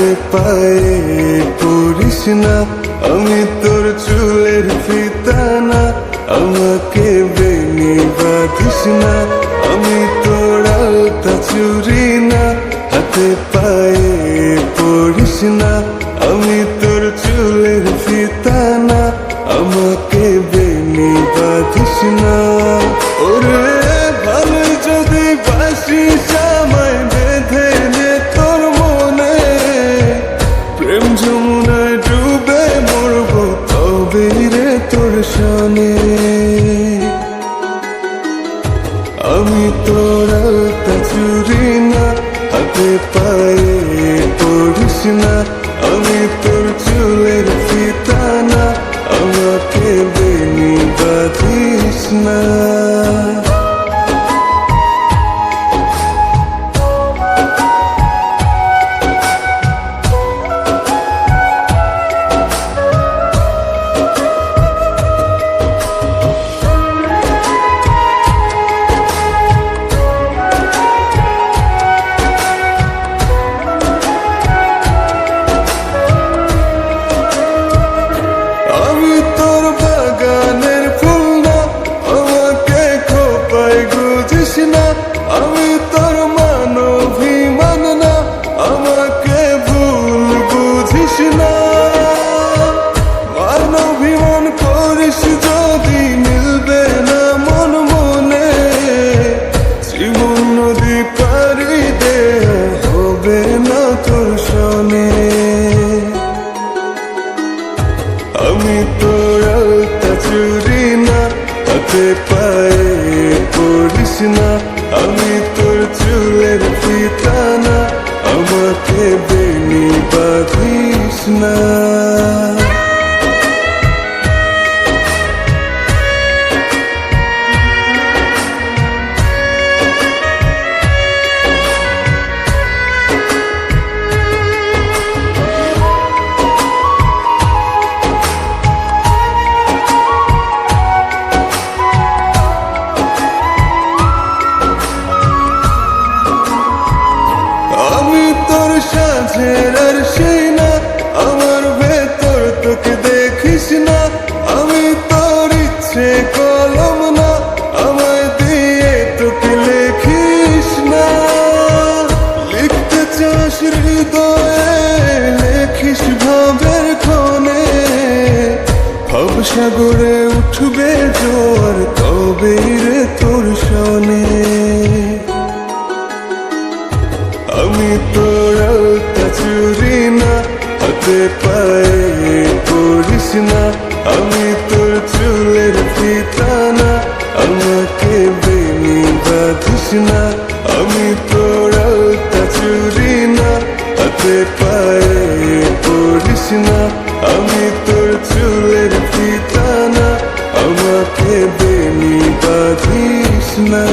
হাতে পায়ে পড়িস না, আমি তোর চুলের ফিতা না, আমাকে বেনি বাঁধিস না, আমি তোর আলতা চুরি না। হাতে পায়ে পড়িস না, আমি তোর চুলের ফিতা না, আমাকে বেনি বাঁধিস না। ওরে ভালো যদি বাসিস আমায় বেঁধে নে তোর মনে, প্রেম যমুনায় ডুবে মরবো তবে রে তোর সনে। আমি তোর আলতা চুরি না, হাতে পায়ে পড়িস না, আমি তোর চুলের ফিতা না, আমাকে বেনি বাঁধিস না। আমি তোর বাগানের ফুল না, আমাকে খোপায় গুজিস না, আমি তোর মানভিমান না, আমাকে ভুল বুঝিস না। মানভিমান করিস যদি মিলবে না মন মনে, জীবন নদী পারি দে হবে না তোর সনে। আমি তোর আলতা চুরি না, হাতে পায়ে পড়িস না, আমি তোর চুলের ফিতা না, আমাকে বেনি বাঁধিস না। আমি তোর সাঁঝের আর সেই না, আমার ভেতর তোকে দেখিস না, আমি তোর ইচ্ছে কলম না, আমায় দিয়ে তোকে লেখিস না। লিখতে চাস হৃদয়ে লেখিস ভাবের ক্ষণে, ভাব সাগরে উঠবে জোয়ার তবে রে তোর সনে। আমি তোর আলতা চুরি না, হাতে পায়ে পড়িস না, আমি তোর চুলের ফিতা না, আমাকে বেনি বাঁধিস না। আমি তোর আলতা চুরি না, হাতে পায়ে পড়িস না, আমি তোর চুলের ফিতা না, আমাকে বেনি বাঁধিস না।